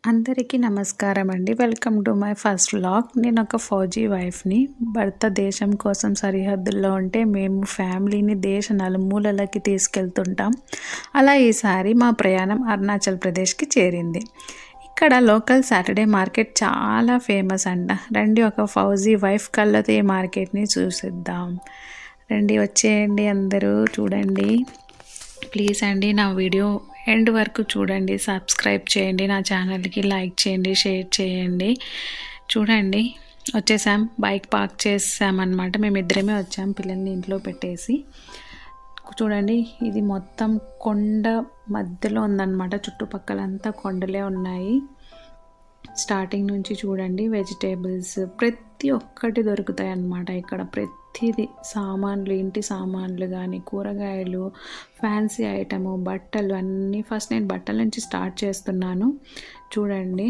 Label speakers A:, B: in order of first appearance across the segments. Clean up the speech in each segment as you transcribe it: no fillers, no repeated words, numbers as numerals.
A: అందరికీ నమస్కారం అండి. Welcome to my first vlog. నేను ఒక ఫౌజీ వైఫ్‌ని. భర్త దేశం కోసం సరిహద్దుల్లో ఉంటే మేము ఫ్యామిలీని దేశ నలుమూలలకి తీసుకెళ్తుంటాం. అలా ఈసారి మా ప్రయాణం అరుణాచల్ ప్రదేశ్‌కి చేరింది. ఇక్కడ లోకల్ సాటర్డే మార్కెట్ చాలా ఫేమస్ అంట. రండి ఒక ఫౌజీ వైఫ్ కళ్ళతో ఈ మార్కెట్‌ని చూసేద్దాం. రండి వచ్చేయండి అందరూ చూడండి. ప్లీజ్ అండి నా వీడియో ఎండ్ వరకు చూడండి, సబ్స్క్రైబ్ చేయండి, నా ఛానల్కి లైక్ చేయండి, షేర్ చేయండి. చూడండి వచ్చేసాం, బైక్ పార్క్ చేసామన్నమాట. మేమిద్దరమే వచ్చాం పిల్లల్ని ఇంట్లో పెట్టేసి. చూడండి ఇది మొత్తం కొండ మధ్యలో ఉందన్నమాట. చుట్టుపక్కలంతా కొండలే ఉన్నాయి. స్టార్టింగ్ నుంచి చూడండి వెజిటేబుల్స్ ప్రతి ఒక్కటి దొరుకుతాయి అన్నమాట. ఇక్కడ ప్రతిదీ సామాన్లు, ఇంటి సామాన్లు కానీ, కూరగాయలు, ఫ్యాన్సీ ఐటము, బట్టలు అన్నీ. ఫస్ట్ నేను బట్టల నుంచి స్టార్ట్ చేస్తున్నాను. చూడండి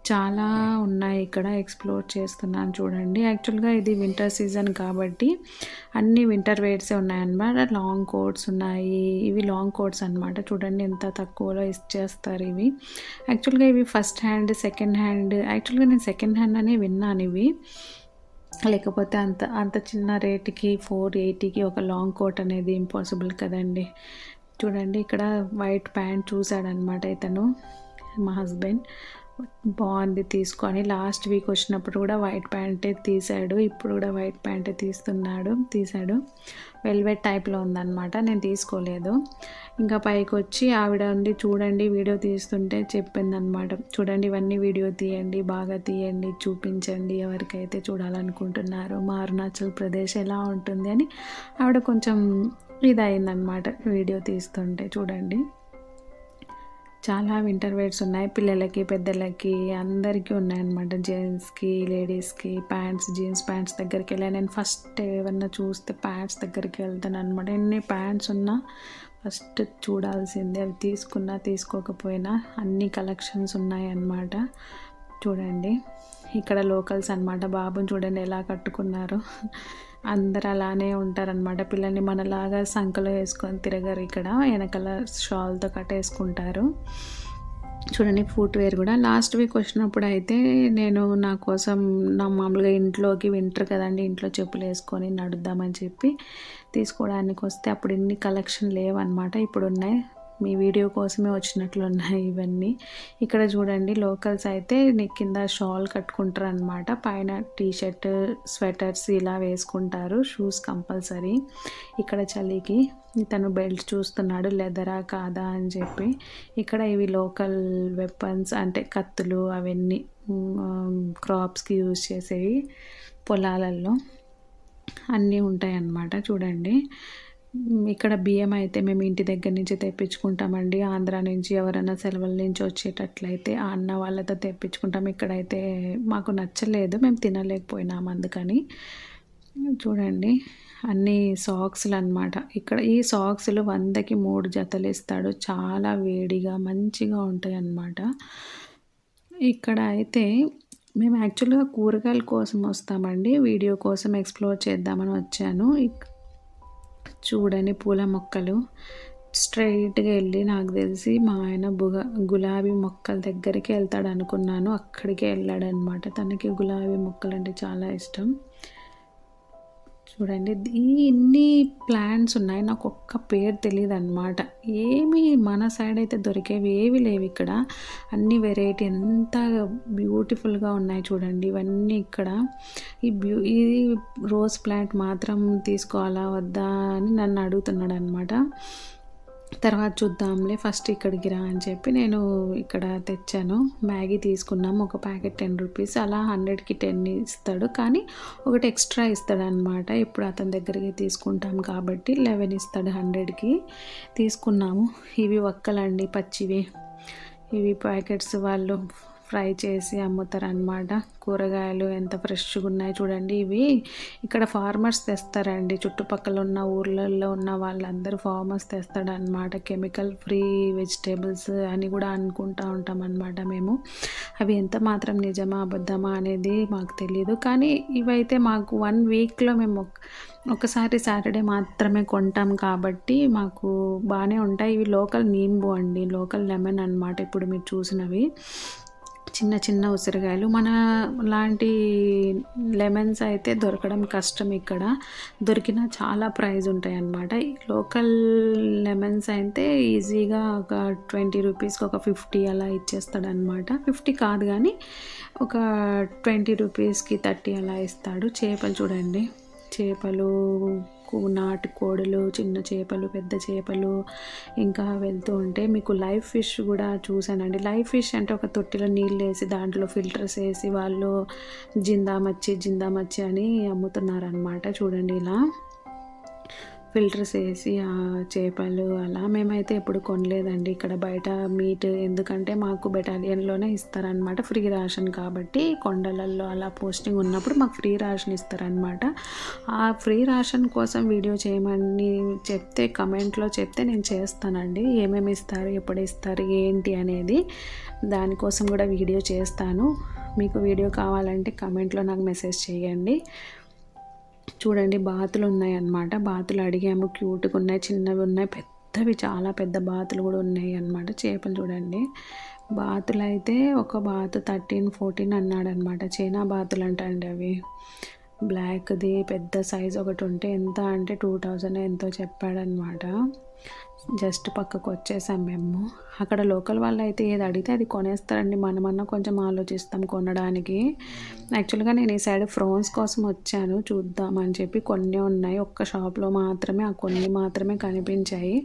A: చాలా ఉన్నాయి ఇక్కడ, ఎక్స్ప్లోర్ చేస్తున్నాను. చూడండి యాక్చువల్గా ఇది వింటర్ సీజన్ కాబట్టి అన్ని వింటర్ వేర్సే ఉన్నాయన్నమాట. లాంగ్ కోట్స్ ఉన్నాయి. ఇవి లాంగ్ కోట్స్ అనమాట. చూడండి ఎంత తక్కువలో ఇచ్చేస్తారు ఇవి. యాక్చువల్గా ఇవి ఫస్ట్ హ్యాండ్, సెకండ్ హ్యాండ్. యాక్చువల్గా నేను సెకండ్ హ్యాండ్ అనే విన్నాను ఇవి. లేకపోతే అంత అంత చిన్న రేటుకి 480కి ఒక లాంగ్ కోట్ అనేది ఇంపాసిబుల్ కదండి. చూడండి ఇక్కడ వైట్ ప్యాంట్ చూసాడనమాట ఇతను, మా హస్బెండ్. బాగుంది తీసుకొని. లాస్ట్ వీక్ వచ్చినప్పుడు కూడా వైట్ ప్యాంటే తీసాడు, ఇప్పుడు కూడా వైట్ ప్యాంటే తీసాడు. వెల్వెట్ టైప్లో ఉందన్నమాట. నేను తీసుకోలేదు. ఇంకా పైకి వచ్చి ఆవిడ ఉండి చూడండి వీడియో తీస్తుంటే చెప్పిందనమాట. చూడండి ఇవన్నీ వీడియో తీయండి, బాగా తీయండి, చూపించండి ఎవరికైతే చూడాలనుకుంటున్నారో మా అరుణాచల్ ప్రదేశ్ ఎలా ఉంటుంది అని. ఆవిడ కొంచెం ఇదయిందనమాట వీడియో తీస్తుంటే. చూడండి చాలా వింటర్ వేర్స్ ఉన్నాయి, పిల్లలకి పెద్దలకి అందరికీ ఉన్నాయన్నమాట. జెంట్స్కి, లేడీస్కి ప్యాంట్స్, జీన్స్ ప్యాంట్స్ దగ్గరికి వెళ్ళాను. నేను ఫస్ట్ ఏమన్నా చూస్తే ప్యాంట్స్ దగ్గరికి వెళ్తాను అనమాట. ఎన్ని ప్యాంట్స్ ఉన్నా ఫస్ట్ చూడాల్సిందే. అవి తీసుకున్నా తీసుకోకపోయినా అన్ని కలెక్షన్స్ ఉన్నాయన్నమాట. చూడండి ఇక్కడ లోకల్స్ అనమాట. బాబుని చూడండి ఎలా కట్టుకున్నారు. అందరు అలానే ఉంటారనమాట. పిల్లల్ని మనలాగా సంకలో వేసుకొని తిరగరు. ఇక్కడ వెనకాల షాల్తో కట్టేసుకుంటారు. చూడండి ఫుట్వేర్ కూడా. లాస్ట్ వీక్ వచ్చినప్పుడు అయితే నేను నా కోసం నా మామూలుగా ఇంట్లోకి వింటర్ కదండి, ఇంట్లో చెప్పులు వేసుకొని నడుద్దామని చెప్పి తీసుకోవడానికి వస్తే అప్పుడు ఇన్ని కలెక్షన్ లేవన్నమాట. ఇప్పుడు ఉన్నాయి. మీ వీడియో కోసమే వచ్చినట్లున్నాయి ఇవన్నీ. ఇక్కడ చూడండి లోకల్స్ అయితే కింద షాల్ కట్టుకుంటారు అనమాట. పైన టీషర్ట్, స్వెటర్స్ ఇలా వేసుకుంటారు. Shoes compulsory. ఇక్కడ చలికి ఇతను బెల్ట్ చూస్తున్నాడు, లెదరా కాదా అని చెప్పి. ఇక్కడ ఇవి లోకల్ వెపన్స్ అంటే కత్తులు అవన్నీ, క్రాప్స్కి యూజ్ చేసేవి. పొలాలలో అన్నీ ఉంటాయి అన్నమాట. చూడండి ఇక్కడ బియ్యం అయితే మేము ఇంటి దగ్గర నుంచి తెప్పించుకుంటామండి. ఆంధ్ర నుంచి ఎవరైనా సెలవుల నుంచి వచ్చేటట్లయితే ఆ అన్న వాళ్ళతో తెప్పించుకుంటాం. ఇక్కడైతే మాకు నచ్చలేదు, మేము తినలేకపోయినాం అందుకని. చూడండి అన్ని సాక్స్లు అనమాట. ఇక్కడ ఈ సాక్స్లు 100కి 3 జతలు ఇస్తాడు. చాలా వేడిగా మంచిగా ఉంటాయి అన్నమాట. ఇక్కడ అయితే మేము యాక్చువల్గా కూరగాయల కోసం వస్తామండి. వీడియో కోసం ఎక్స్ప్లోర్ చేద్దామని వచ్చాను. చూడండి పూల మొక్కలు. స్ట్రైట్గా వెళ్ళి నాకు తెలిసి మా ఆయన గులాబీ మొక్కల దగ్గరికి వెళ్తాడు అనుకున్నాను. అక్కడికే వెళ్ళాడనమాట. తనకి గులాబీ మొక్కలు అంటే చాలా ఇష్టం. చూడండి ఇన్ని ప్లాంట్స్ ఉన్నాయి. నాకు ఒక్క పేరు తెలియదు అనమాట. ఏమి మన సైడ్ అయితే దొరికేవి ఏవి లేవు ఇక్కడ. అన్ని వెరైటీ ఎంత బ్యూటిఫుల్గా ఉన్నాయి చూడండి. ఇవన్నీ ఇక్కడ ఇది రోజ్ ప్లాంట్ మాత్రం తీసుకోవాలా వద్దా అని నన్ను అడుగుతున్నాడు అనమాట. తర్వాత చూద్దాంలే, ఫస్ట్ ఇక్కడికి రా అని చెప్పి నేను ఇక్కడ తెచ్చాను. మ్యాగీ తీసుకున్నాము, ఒక ప్యాకెట్ 10 రూపీస్. అలా 100కి 10 ఇస్తాడు, కానీ ఒకటి ఎక్స్ట్రా ఇస్తాడు అనమాట. ఇప్పుడు అతని దగ్గరికి తీసుకుంటాం కాబట్టి 11 ఇస్తాడు 100కి. తీసుకున్నాము. ఇవి ఒక్కలండి పచ్చివి. ఇవి ప్యాకెట్స్ వాళ్ళు ఫ్రై చేసి అమ్ముతారనమాట. కూరగాయలు ఎంత ఫ్రెష్గా ఉన్నాయి చూడండి. ఇవి ఇక్కడ ఫార్మర్స్ తెస్తారండి. చుట్టుపక్కల ఉన్న ఊర్లలో ఉన్న వాళ్ళందరూ ఫార్మర్స్ తెస్తాడనమాట. కెమికల్ ఫ్రీ వెజిటేబుల్స్ అని కూడా అనుకుంటూ ఉంటాం అనమాట మేము. అవి ఎంత మాత్రం నిజమా అబద్ధమా అనేది మాకు తెలియదు, కానీ ఇవైతే మాకు 1 వీక్లో మేము ఒకసారి సాటర్డే మాత్రమే కొంటాం కాబట్టి మాకు బాగానే ఉంటాయి. ఇవి లోకల్ నీంబు అండి, లోకల్ లెమన్ అనమాట. ఇప్పుడు మీరు చూసినవి చిన్న చిన్న ఉసిరికాయలు. మన లాంటి లెమన్స్ అయితే దొరకడం కష్టం ఇక్కడ. దొరికినా చాలా ప్రైస్ ఉంటాయన్నమాట. ఈ లోకల్ లెమన్స్ అయితే ఈజీగా ఒక 20 రూపీస్కి ఒక 50 అలా ఇచ్చేస్తాడనమాట. 50 కాదు కానీ ఒక 20 రూపీస్కి 30 అలా ఇస్తాడు. చేపలు చూడండి, చేపలు, నాటు కోడులు, చిన్న చేపలు, పెద్ద చేపలు, ఇంకా వెళ్తూ ఉంటే మీకు లైవ్ ఫిష్ కూడా చూశానండి. లైవ్ ఫిష్ అంటే ఒక తొట్టిలో నీళ్ళు వేసి దాంట్లో ఫిల్టర్స్ వేసి వాళ్ళు జిందా మచ్చి అని అమ్ముతున్నారనమాట. చూడండి ఇలా ఫిల్టర్స్ వేసి ఆ చేపలు అలా. మేమైతే ఎప్పుడు కొనలేదండి ఇక్కడ బయట మీట్, ఎందుకంటే మాకు బెటాలియన్లోనే ఇస్తారనమాట, ఫ్రీ రేషన్ కాబట్టి. కొండలలో అలా పోస్టింగ్ ఉన్నప్పుడు మాకు ఫ్రీ రేషన్ ఇస్తారనమాట. ఆ ఫ్రీ రేషన్ కోసం వీడియో చేయమని చెప్తే కమెంట్లో చెప్తే నేను చేస్తానండి. ఏమేమి ఇస్తారు, ఎప్పుడు ఇస్తారు, ఏంటి అనేది దానికోసం కూడా వీడియో చేస్తాను. మీకు వీడియో కావాలంటే కమెంట్లో నాకు మెసేజ్ చేయండి. చూడండి బాతులు ఉన్నాయన్నమాట. బాతులు అడిగాము, క్యూట్గా ఉన్నాయి, చిన్నవి ఉన్నాయి, పెద్దవి, చాలా పెద్ద బాతులు కూడా ఉన్నాయి అన్నమాట. చేపలు చూడండి, బాతులు అయితే ఒక బాతు 13-14 అన్నాడనమాట. చైనా బాతులు అంటండి అవి. బ్లాక్ది పెద్ద సైజ్ ఒకటి ఉంటే ఎంత అంటే 2000 ఎంతో చెప్పాడనమాట. జస్ట్ పక్కకు వచ్చేసాం మేము. అక్కడ లోకల్ వాళ్ళు అయితే ఏది అడిగితే అది కొనేస్తారండి. మనమన్నా కొంచెం ఆలోచిస్తాం కొనడానికి. యాక్చువల్గా నేను ఈ సైడ్ ఫ్రోన్స్ కోసం వచ్చాను చూద్దామని చెప్పి. కొన్ని ఉన్నాయి, ఒక్క షాప్లో మాత్రమే ఆ కొన్ని మాత్రమే కనిపించాయి.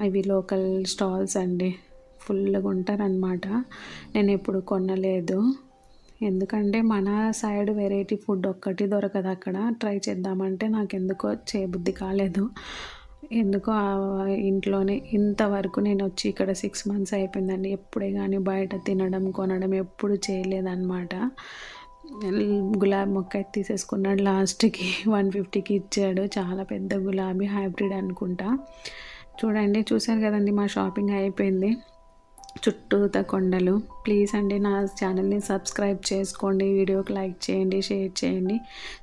A: ఇవి లోకల్ స్టాల్స్ అండి, ఫుల్గా ఉంటారనమాట. నేను ఎప్పుడు కొనలేదు, ఎందుకంటే మన సైడ్ వెరైటీ ఫుడ్ ఒక్కటి దొరకదు అక్కడ. ట్రై చేద్దామంటే నాకు ఎందుకో చేయబుద్ధి కాలేదు. ఎందుకో ఇంట్లోనే ఇంతవరకు నేను వచ్చి ఇక్కడ 6 months అయిపోయిందండి. ఎప్పుడే కానీ బయట తినడం కొనడం ఎప్పుడు చేయలేదన్నమాట. గులాబీ మొక్క అయితే తీసేసుకున్నాడు లాస్ట్కి. 150కి ఇచ్చాడు. చాలా పెద్ద గులాబీ, హైబ్రిడ్ అనుకుంటా. చూడండి, చూశారు కదండి మా షాపింగ్ అయిపోయింది. చుట్టూత కొండలు. ప్లీజ్ అండి నా ఛానల్ని సబ్స్క్రైబ్ చేసుకోండి, వీడియోకి లైక్ చేయండి, షేర్ చేయండి.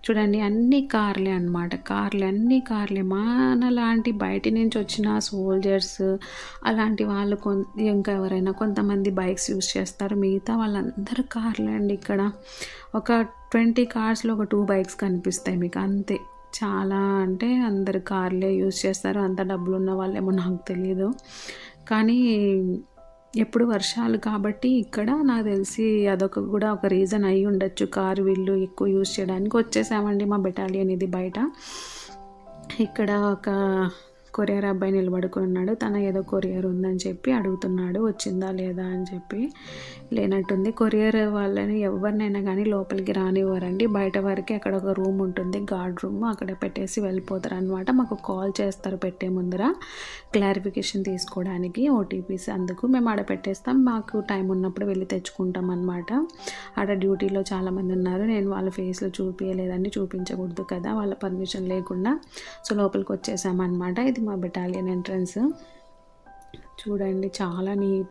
A: చూడండి అన్ని కార్లే అనమాట, అన్ని కార్లే. మన లాంటి బయట నుంచి వచ్చిన సోల్జర్స్ అలాంటి వాళ్ళు ఇంకా ఎవరైనా కొంతమంది బైక్స్ యూస్ చేస్తారు, మిగతా వాళ్ళందరూ కార్లే అండి. ఇక్కడ ఒక 20 కార్స్లో ఒక 2 బైక్స్ కనిపిస్తాయి మీకు, అంతే. చాలా అంటే అందరు కార్లే యూస్ చేస్తారు. అంత డబ్బులు ఉన్న వాళ్ళేమో నాకు తెలియదు, కానీ ఎప్పుడు వర్షాలు కాబట్టి ఇక్కడ నాకు తెలిసి అదొక కూడా ఒక రీజన్ అయి ఉండొచ్చు, కారు వీళ్ళు ఎక్కువ యూజ్ చేయడానికి. వచ్చేసామండి మా బెటాలియన్ ఇది బయట. ఇక్కడ ఒక కొరియర్ అబ్బాయి నిలబడుకున్నాడు. తన ఏదో కొరియర్ ఉందని చెప్పి అడుగుతున్నాడు, వచ్చిందా లేదా అని చెప్పి. లేనట్టుంది. కొరియర్ వాళ్ళని ఎవరినైనా కానీ లోపలికి రానివ్వరండి. బయట వరకే అక్కడ ఒక రూమ్ ఉంటుంది, గార్డ్ రూమ్, అక్కడ పెట్టేసి వెళ్ళిపోతారు అనమాట. మాకు కాల్ చేస్తారు పెట్టే ముందర క్లారిఫికేషన్ తీసుకోవడానికి, ఓటీపీస్. అందుకు మేము ఆడ పెట్టేస్తాం. మాకు టైం ఉన్నప్పుడు వెళ్ళి తెచ్చుకుంటాం అనమాట. ఆడ డ్యూటీలో చాలామంది ఉన్నారు. నేను వాళ్ళ ఫేస్లో చూపించలేదండి, చూపించకూడదు కదా వాళ్ళ పర్మిషన్ లేకుండా. సో లోపలికి వచ్చేసామన్నమాట. ఇది మా బెటాలియన్ ఎంట్రన్స్. చూడండి చాలా నీట్